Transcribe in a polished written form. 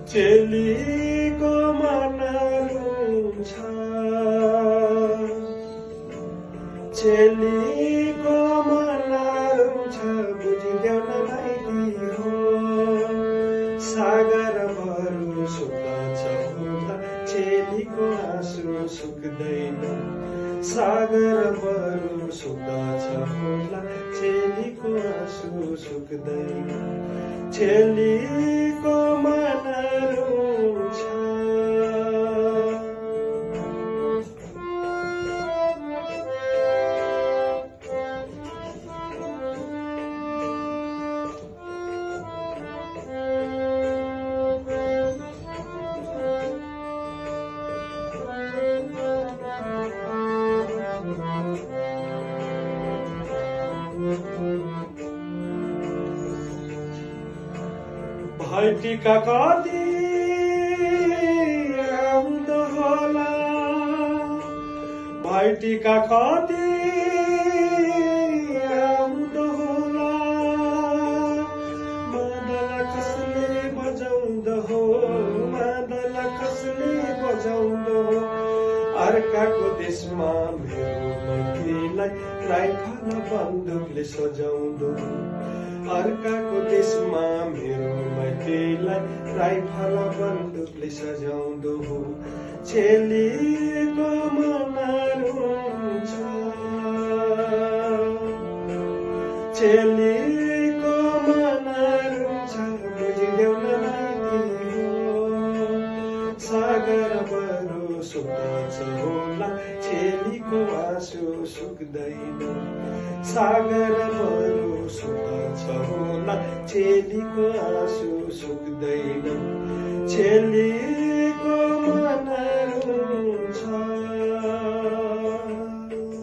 चेलीको मन रुन्छ, चेलीको मन रुन्छ, बुझिदेऊ न माइली हो। सागर भरू सुक्छ होला, चेलीको आँसु सुक्दैन। सागर भरू सुक्छ होला, चेलीको आँसु सुक्दैन। चेलीको मन रुन्छ। भाइटिका कति आउँदो होला, भाइटिका कति आउँदो होला। मादल कसले बजाउँदो हो, मादल कसले बजाउँदो हो। अर्काको देशमा मेरो माइतीलाई राइफल बन्दुकले सजाउँदो। अर्काको देशमा मेरो माइतीलाई राइफल बन्दुकले सजाउँदो हो। चेलीको मन रुन्छ, चेलीको मन रुन्छ, बुझिदेऊ न माइली हो। सागर भरू सुक्छ होला, चेलीको आँसु सुक्दैन। सागर भरू सुक्छ होला, चेलीको आँसु सुक्दैन। चेलीको